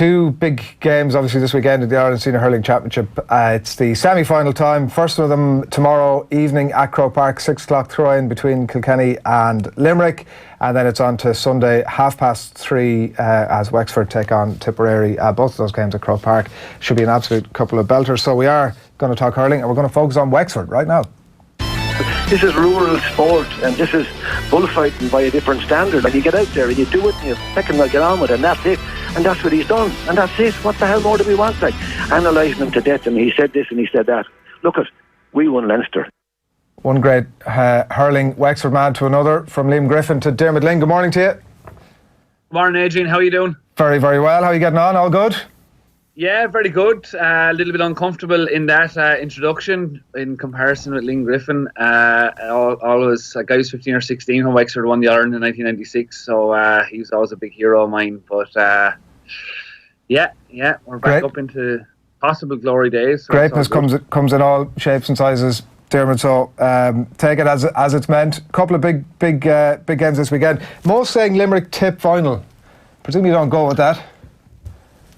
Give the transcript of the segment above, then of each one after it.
two big games obviously this weekend in the Ireland Senior Hurling Championship. It's the semi-final time. First of them tomorrow evening at Croke Park, 6 o'clock throw-in between Kilkenny and Limerick, and then it's on to Sunday 3:30 as Wexford take on Tipperary. Both of those games at Croke Park should be an absolute couple of belters. So we are going to talk hurling, and we're going to focus on Wexford right now. This is rural sport, and this is bullfighting by a different standard. And you get out there and you do it, and you second will get on with it, and that's it. And that's what he's done, and that's it. What the hell more do we want? Like, analysing him to death, and he said this and he said that. Look at, we won Leinster. One great hurling Wexford man to another, from Liam Griffin to Diarmuid Lyng. Good morning to you. Good morning, Adrian. How are you doing? Very, very well. How are you getting on? All good? Yeah, very good. A little bit uncomfortable in that introduction in comparison with Liam Griffin. Always, like, I was 15 or 16 when Wexford won the Ireland in 1996, so he was always a big hero of mine. But yeah, we're back up into possible glory days. So greatness comes in all shapes and sizes, Diarmuid, so take it as it's meant. A couple of big games this weekend. Most saying Limerick Tip final. Presume you don't go with that.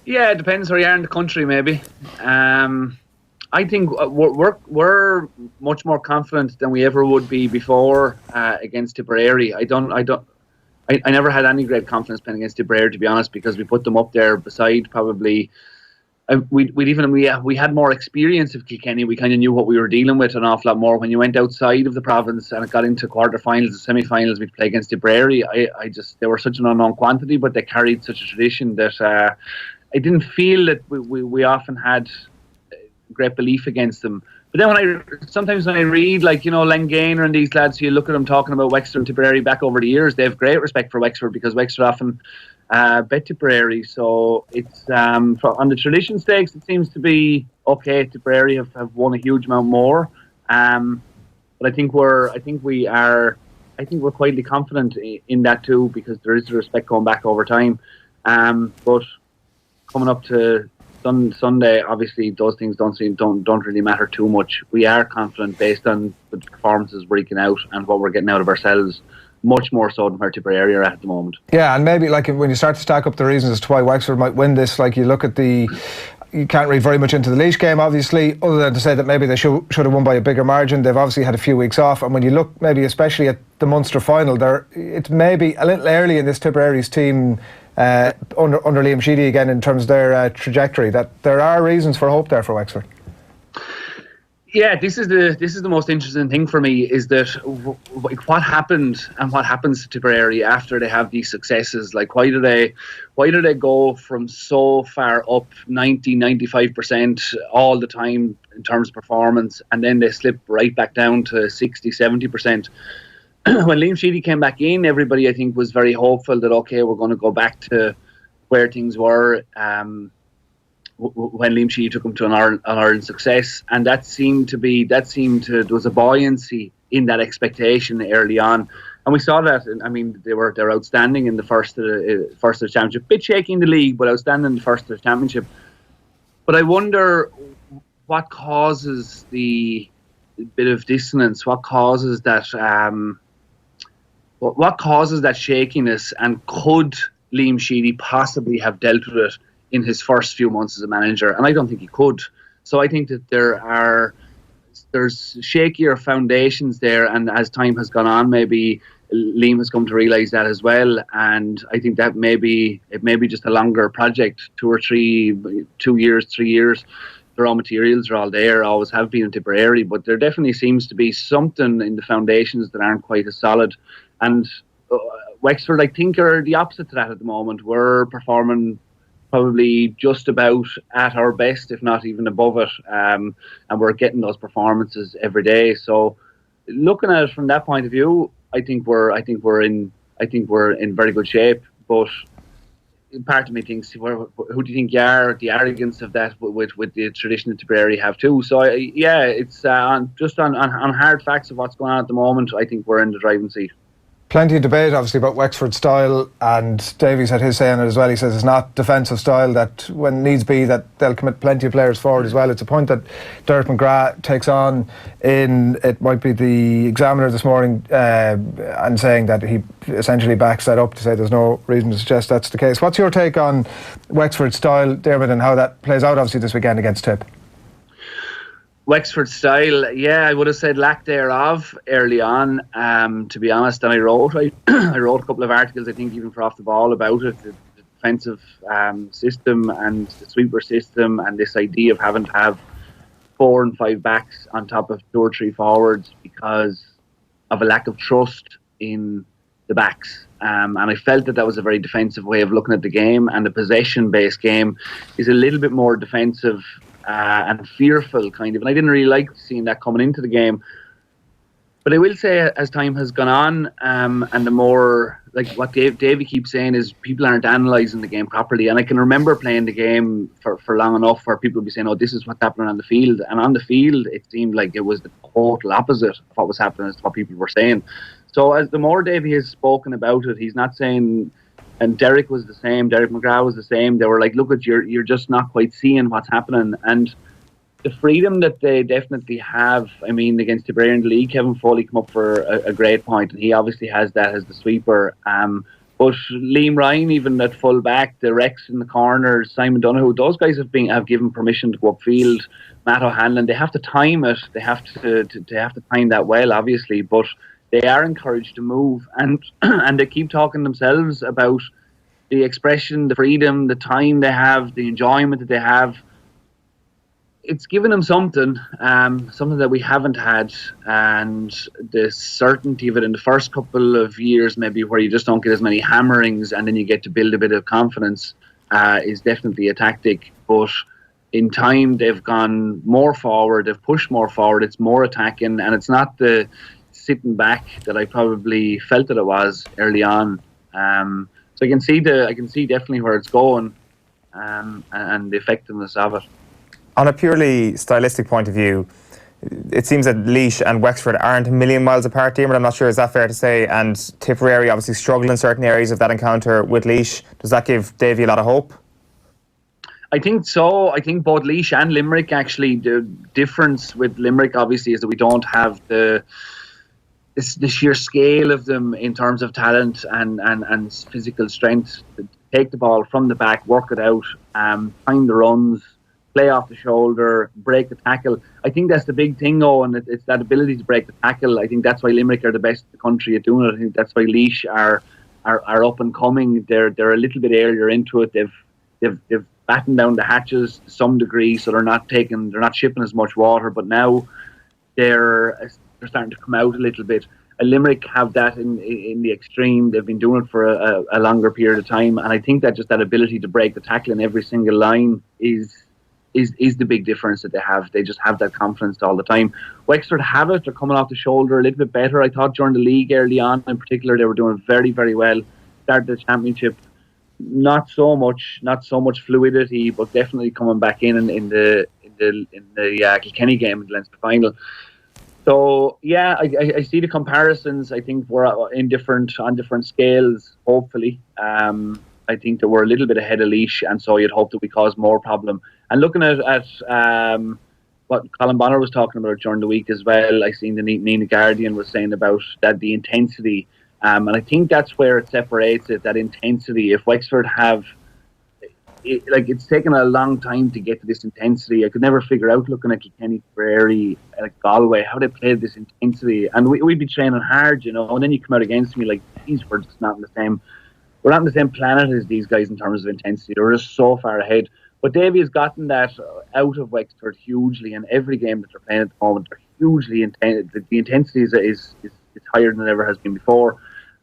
Yeah, it depends where you are in the country, maybe. I think we're much more confident than we ever would be before against Tipperary. I never had any great confidence playing against Tipperary, to be honest, because we put them up there beside probably. We had more experience of Kilkenny. We kind of knew what we were dealing with an awful lot more. When you went outside of the province and it got into quarterfinals and semi-finals, we'd play against Tipperary. They were such an unknown quantity, but they carried such a tradition that I didn't feel that we often had great belief against them. But then sometimes when I read, like, Len Gaynor and these lads, you look at them talking about Wexford and Tipperary back over the years, they have great respect for Wexford because Wexford often bet Tipperary. So it's on the tradition stakes, it seems to be okay. Tipperary have won a huge amount more, but I think we're quietly confident in that too, because there is the respect going back over time. But coming up to Sunday, obviously those things don't really matter too much. We are confident based on the performances we're eking out and what we're getting out of ourselves, much more so than where Tipperary are at the moment. Yeah, and maybe like when you start to stack up the reasons as to why Wexford might win this, like you look at you can't read very much into the Laois game, obviously, other than to say that maybe they should have won by a bigger margin. They've obviously had a few weeks off, and when you look maybe especially at the Munster final, it's maybe a little early in this Tipperary's team under Liam Sheedy again in terms of their trajectory, that there are reasons for hope there for Wexford. Yeah, this is the most interesting thing for me, is that what happened and what happens to Tipperary after they have these successes. Like, why do they go from so far up 95% all the time in terms of performance, and then they slip right back down to 60-70%? When Liam Sheedy came back in, everybody, I think, was very hopeful that, okay, we're going to go back to where things were when Liam Sheedy took them to an Ireland success, and there was a buoyancy in that expectation early on, and we saw that. I mean, they were outstanding in the first of the championship, bit shaky in the league, but outstanding in the first of the championship. But I wonder what causes the bit of dissonance, what causes that shakiness, and could Liam Sheedy possibly have dealt with it in his first few months as a manager? And I don't think he could. So I think that there's shakier foundations there, and as time has gone on, maybe Liam has come to realise that as well. And I think that it may be just a longer project, 2 years, 3 years. The raw materials are all there, always have been in Tipperary, but there definitely seems to be something in the foundations that aren't quite as solid. And Wexford, I think, are the opposite to that at the moment. We're performing probably just about at our best, if not even above it, and we're getting those performances every day. So, looking at it from that point of view, I think we're in very good shape. But part of me thinks, who do you think you are? The arrogance of that with the tradition that Tipperary have too. So it's on hard facts of what's going on at the moment. I think we're in the driving seat. Plenty of debate, obviously, about Wexford style, and Davies had his say on it as well. He says it's not defensive style, that when needs be, that they'll commit plenty of players forward as well. It's a point that Derek McGrath takes on in, it might be the Examiner this morning, and saying that he essentially backs that up to say there's no reason to suggest that's the case. What's your take on Wexford style, Diarmuid, and how that plays out, obviously, this weekend against Tip? Wexford style, I would have said lack thereof early on, to be honest. And I wrote a couple of articles, I think, even for Off the Ball about it, the defensive system and the sweeper system, and this idea of having to have 4 and 5 backs on top of 2 or 3 forwards because of a lack of trust in the backs. And I felt that was a very defensive way of looking at the game, and the possession-based game is a little bit more defensive and fearful, kind of. And I didn't really like seeing that coming into the game. But I will say, as time has gone on, and the more, like what Davey keeps saying, is people aren't analysing the game properly. And I can remember playing the game for long enough where people would be saying, oh, this is what's happening on the field. And on the field, it seemed like it was the total opposite of what was happening as to what people were saying. So as the more Davey has spoken about it, he's not saying... And Derek was the same. Derek McGrath was the same. They were like, look, you're just not quite seeing what's happening. And the freedom that they definitely have, I mean, against Tipperary in the league, Kevin Foley come up for a great point, and he obviously has that as the sweeper. But Liam Ryan, even at full back, the Rex in the corners, Simon Donoghue, those guys have given permission to go upfield. Matt O'Hanlon, they have to time it. They have to time that well, obviously, but they are encouraged to move, and they keep talking themselves about the expression, the freedom, the time they have, the enjoyment that they have. It's given them something that we haven't had, and the certainty of it in the first couple of years, maybe where you just don't get as many hammerings, and then you get to build a bit of confidence, is definitely a tactic. But in time, they've gone more forward, they've pushed more forward, it's more attacking, and it's not the sitting back that I probably felt that it was early on. So I can see definitely where it's going, and the effectiveness of it. On a purely stylistic point of view, it seems that Laois and Wexford aren't a million miles apart, Diarmuid. I'm not sure, is that fair to say? And Tipperary obviously struggle in certain areas of that encounter with Laois. Does that give Davy a lot of hope? I think so. I think both Laois and Limerick, actually, the difference with Limerick obviously is that we don't have the sheer scale of them in terms of talent and physical strength to take the ball from the back, work it out, time the runs, play off the shoulder, break the tackle. I think that's the big thing, though, and it's that ability to break the tackle. I think that's why Limerick are the best in the country at doing it. I think that's why Laois are up and coming. They're a little bit earlier into it. They've battened down the hatches to some degree, so they're not shipping as much water. But now they're starting to come out a little bit. Limerick have that in the extreme. They've been doing it for a longer period of time, and I think that just that ability to break the tackle in every single line is the big difference that they have. They just have that confidence all the time. Wexford have it. They're coming off the shoulder a little bit better. I thought during the league early on, in particular, they were doing very, very well. Started the championship, not so much fluidity, but definitely coming back in the Kilkenny game in the Leinster final. So yeah, I see the comparisons. I think we're on different scales. Hopefully, I think that we're a little bit ahead of Laois, and so you'd hope that we cause more problem. And looking at what Colin Bonner was talking about during the week as well, I seen the Nina Guardian was saying about that the intensity, and I think that's where it separates it. That intensity. If Wexford have. It's taken a long time to get to this intensity. I could never figure out, looking at Kilkenny, Tipperary, like Galway, how they played this intensity. And we'd be training hard, and then you come out against me like, geez, we're just not in the same. We're not on the same planet as these guys in terms of intensity. They're just so far ahead. But Davy has gotten that out of Wexford hugely, and every game that they're playing at the moment, they're hugely intense. The intensity is higher than it ever has been before.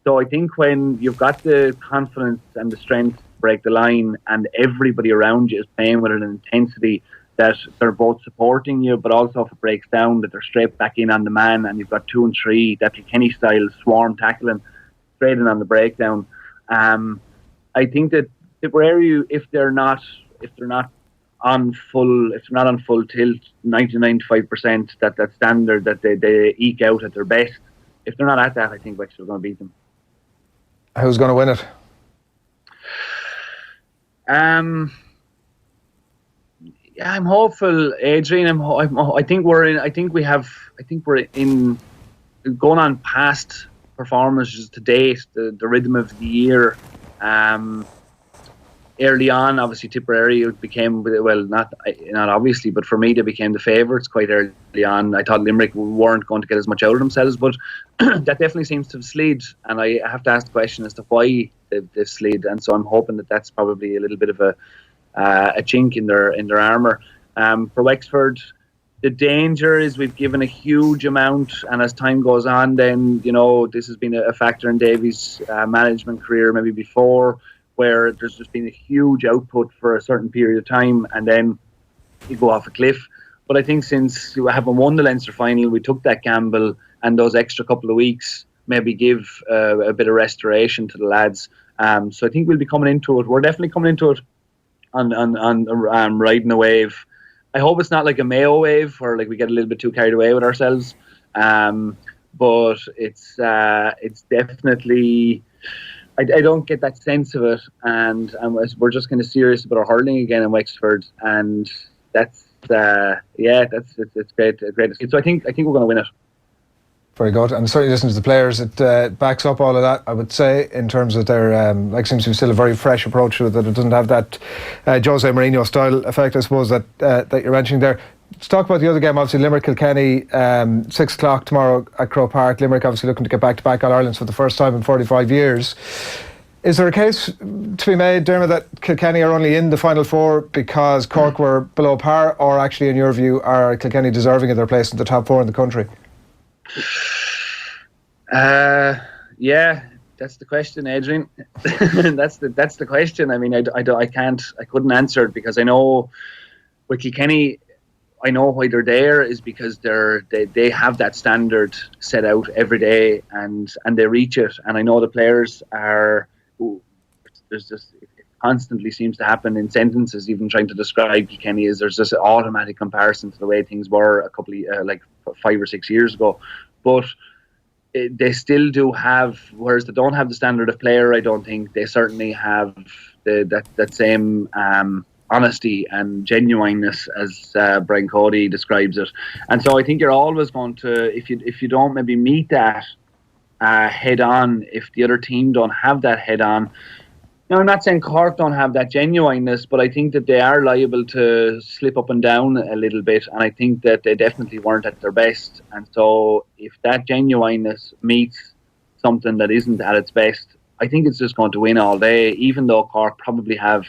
So I think when you've got the confidence and the strength break the line, and everybody around you is playing with an intensity that they're both supporting you, but also if it breaks down, that they're straight back in on the man, and you've got 2 and 3, that Kilkenny style swarm tackling straight in on the breakdown. I think that Tipperary, if they're not on full tilt, 90-95%, that standard that they eke out at their best, if they're not at that, I think Wexford are going to beat them. Who's going to win it? Yeah, I'm hopeful, Adrian. I think we're in going on past performances to date. The rhythm of the year. Early on, obviously Tipperary became, well, not obviously, but for me they became the favourites quite early on. I thought Limerick weren't going to get as much out of themselves, but that definitely seems to have slid, and I have to ask the question as to why they've slid. And so I'm hoping that that's probably a little bit of a chink in their armour. For Wexford, the danger is we've given a huge amount, and as time goes on, then this has been a factor in Davies' management career maybe before, where there's just been a huge output for a certain period of time and then you go off a cliff. But I think since we haven't won the Leinster final, we took that gamble, and those extra couple of weeks maybe give a bit of restoration to the lads. So I think we'll be coming into it. We're definitely coming into it on riding a wave. I hope it's not like a Mayo wave where like we get a little bit too carried away with ourselves. But it's definitely... I don't get that sense of it, and we're just kind of serious about our hurling again in Wexford, and it's great. So I think we're going to win it. Very good, and certainly listening to the players, it backs up all of that. I would say in terms of their seems to be still a very fresh approach to it, that it doesn't have that Jose Mourinho style effect, I suppose, that you're mentioning there. Let's talk about the other game, obviously Limerick Kilkenny, 6 o'clock tomorrow at Croke Park. Limerick obviously looking to get back-to-back All-Irelands for the first time in 45 years. Is there a case to be made, Diarmuid, that Kilkenny are only in the Final Four because Cork were below par, or actually in your view are Kilkenny deserving of their place in the top 4 in the country? Yeah, that's the question, Adrian. that's the question. I mean, I couldn't answer it, because I know with Kilkenny, I know why they're there is because they have that standard set out every day, and they reach it. And I know the players are. It constantly seems to happen in sentences, even trying to describe Kilkenny, is there's just an automatic comparison to the way things were a couple of like 5 or 6 years ago, but they still do have. Whereas they don't have the standard of player, I don't think they certainly have that same. Honesty and genuineness, as Brian Cody describes it. And so I think you're always going to, if you don't maybe meet that head on, if the other team don't have that head on. Now, I'm not saying Cork don't have that genuineness, but I think that they are liable to slip up and down a little bit, and I think that they definitely weren't at their best. And so if that genuineness meets something that isn't at its best, I think it's just going to win all day, even though Cork probably have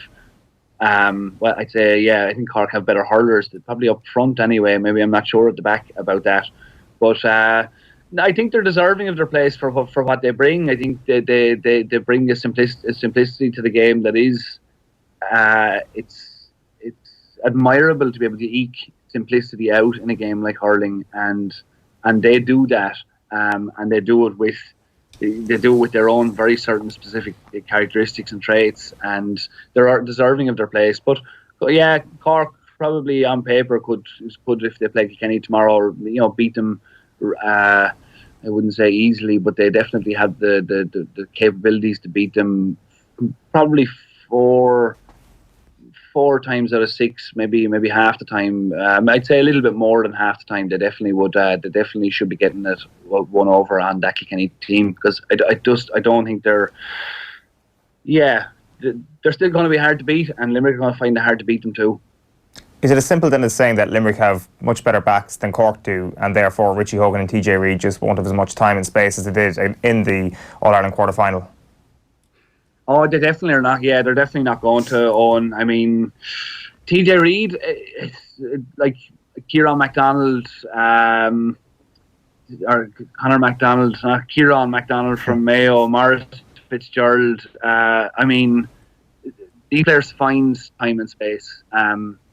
well, I'd say, yeah, I think Cork have better hurlers, probably up front anyway. Maybe I'm not sure at the back about that. But I think they're deserving of their place for what they bring. I think they bring a simplicity to the game that is, it's admirable to be able to eke simplicity out in a game like hurling, and they do that, and they do it with their own very certain specific characteristics and traits, and they're deserving of their place. But yeah, Cork probably on paper could if they play Kilkenny tomorrow, beat them. I wouldn't say easily, but they definitely have the capabilities to beat them. Probably four times out of 6, maybe half the time. I'd say a little bit more than half the time. They definitely would. They definitely should be getting it one over on that Kilkenny team, because I don't think they're. Yeah, they're still going to be hard to beat, and Limerick are going to find it hard to beat them too. Is it as simple then as saying that Limerick have much better backs than Cork do, and therefore Richie Hogan and TJ Reid just won't have as much time and space as they did in the All-Ireland quarter-final? Oh, they definitely are not. Yeah, they're definitely not going to own. I mean, TJ Reid, like Kieran MacDonald, or Conor MacDonald, Kieran MacDonald from Mayo, Maurice Fitzgerald. I mean, these players find time and space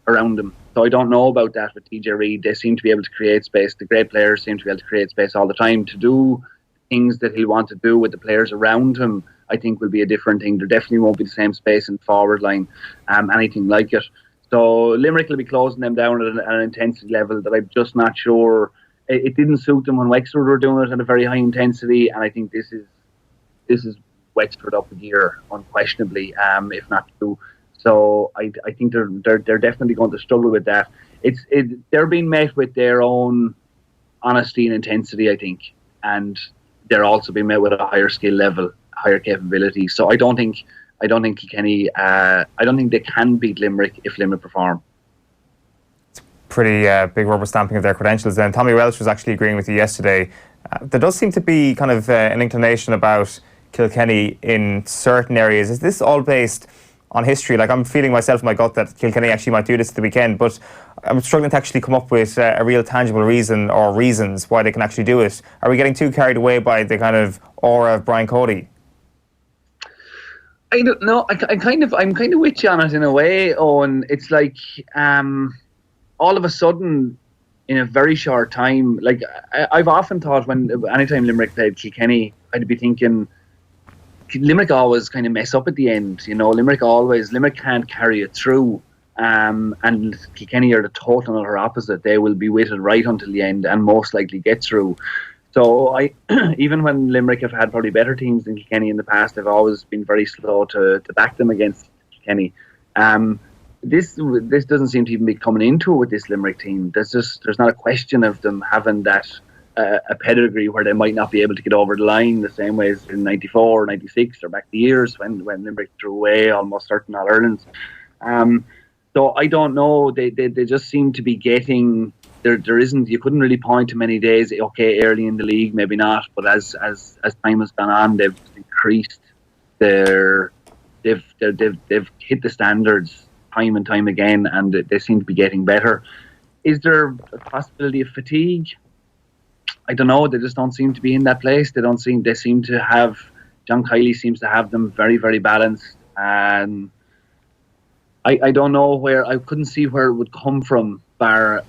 around them. So I don't know about that with TJ Reid. They seem to be able to create space. The great players seem to be able to create space all the time to do things that he'll want to do with the players around him. I think will be a different thing. There definitely won't be the same space in the forward line, anything like it. So Limerick will be closing them down at an intensity level that I'm just not sure. It didn't suit them when Wexford were doing it at a very high intensity, and I think this is Wexford up a gear, unquestionably, if not two. So I think they're definitely going to struggle with that. They're being met with their own honesty and intensity, I think, and they're also being met with a higher skill level, higher capability. So I don't think Kilkenny. I don't think they can beat Limerick if Limerick perform. Pretty big rubber stamping of their credentials. Then Tommy Welsh was actually agreeing with you yesterday. There does seem to be kind of an inclination about Kilkenny in certain areas. Is this all based on history? Like, I'm feeling myself in my gut that Kilkenny actually might do this at the weekend, but I'm struggling to actually come up with a real tangible reason or reasons why they can actually do it. Are we getting too carried away by the kind of aura of Brian Cody? I don't know. I'm kind of with you on it in a way, Owen. It's like all of a sudden, in a very short time, like I've often thought anytime Limerick played Kilkenny, I'd be thinking Limerick always kind of mess up at the end. You know, Limerick can't carry it through. And Kilkenny are the total utter opposite. They will be with it right until the end and most likely get through. So even when Limerick have had probably better teams than Kilkenny in the past, they've always been very slow to back them against Kilkenny. This doesn't seem to even be coming into it with this Limerick team. There's not a question of them having that a pedigree where they might not be able to get over the line the same way as in 94, 96 or back the years when Limerick threw away almost certain All-Irelands. So I don't know. They just seem to be getting. There isn't. You couldn't really point to many days. Okay, early in the league, maybe not. But as time has gone on, they've increased they've hit the standards time and time again, and they seem to be getting better. Is there a possibility of fatigue? I don't know. They just don't seem to be in that place. They seem to have. John Kiley seems to have them very, very balanced, and I don't know where. I couldn't see where it would come from, bar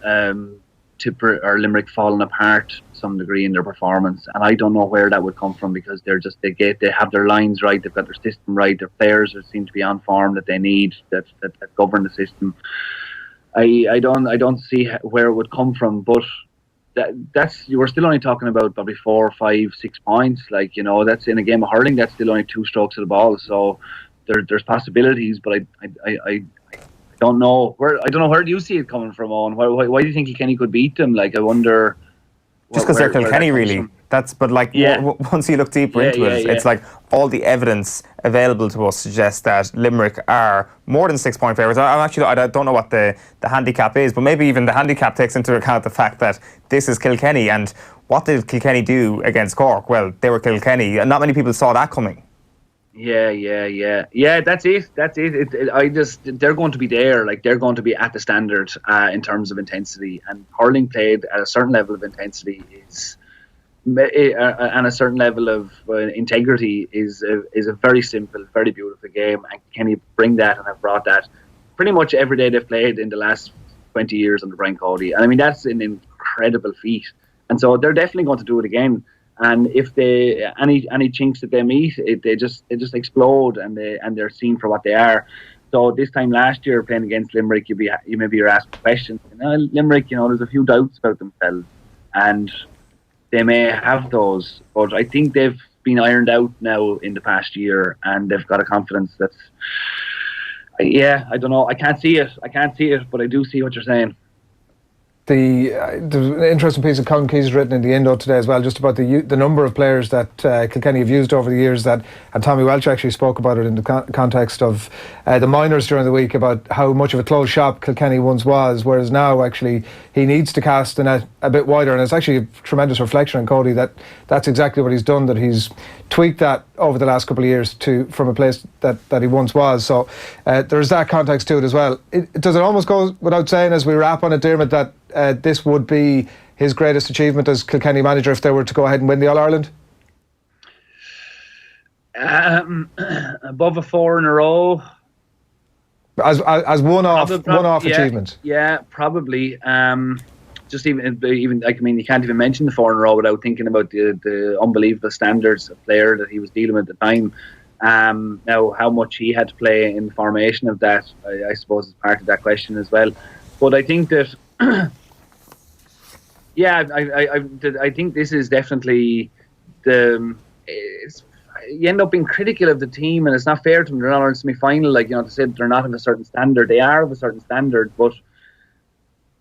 Tipper or Limerick falling apart to some degree in their performance, and I don't know where that would come from because they have their lines right, they've got their system right, their players seem to be on form that they need that govern the system. I don't see where it would come from, but we're still only talking about probably 4, 5, 6 points. Like, you know, that's in a game of hurling. That's still only 2 strokes of the ball. So there's possibilities, but I don't know where. I don't know where do you see it coming from, Owen? Why do you think Kilkenny could beat them? Like, I wonder. Just because they're Kilkenny, really. Once you look deeper into it, it's like all the evidence available to us suggests that Limerick are more than 6 point favourites. I don't know what the handicap is, but maybe even the handicap takes into account the fact that this is Kilkenny. And what did Kilkenny do against Cork? Well, they were Kilkenny, and not many people saw that coming. Yeah. That's it. They're going to be there. Like, they're going to be at the standard in terms of intensity. And hurling played at a certain level of intensity and a certain level of integrity is a very simple, very beautiful game. And can you bring that and have brought that pretty much every day they've played in the last 20 years under Brian Cody. And I mean, that's an incredible feat. And so they're definitely going to do it again. And if any chinks that they meet, they just explode, and they're seen for what they are. So this time last year, playing against Limerick, you're asking questions. Limerick, there's a few doubts about themselves, and they may have those, but I think they've been ironed out now in the past year, and they've got a confidence that's. I don't know. I can't see it, but I do see what you're saying. There's an interesting piece of Colin Keys written in the Indo today as well, just about the number of players that Kilkenny have used over the years, and Tommy Welch actually spoke about it in the context of the minors during the week, about how much of a closed shop Kilkenny once was, whereas now actually he needs to cast the net a bit wider. And it's actually a tremendous reflection on Cody that's exactly what he's done, that he's tweaked that over the last couple of years from a place that he once was. So there's that context to it as well. Does it almost go without saying, as we wrap on it, Diarmuid, that this would be his greatest achievement as Kilkenny manager if they were to go ahead and win the All-Ireland? Above a 4 in a row. As one-off achievement. Yeah, probably. Just even like, I mean, you can't even mention the 4 in a row without thinking about the unbelievable standards of player that he was dealing with at the time. Now, how much he had to play in the formation of that, I suppose, is part of that question as well. But I think that, I think this is definitely you end up being critical of the team, and it's not fair to them. They're not in semi-final, like, you know, to say they're not of a certain standard. They are of a certain standard, but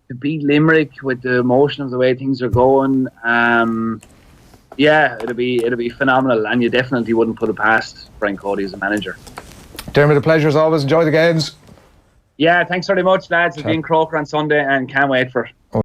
to beat Limerick with the emotion of the way things are going, yeah, it'll be phenomenal, and you definitely wouldn't put it past Brian Cody as a manager. Diarmuid, a pleasure as always. Enjoy the games. Yeah, thanks very much, lads. I'll be in Croker on Sunday and can't wait for it.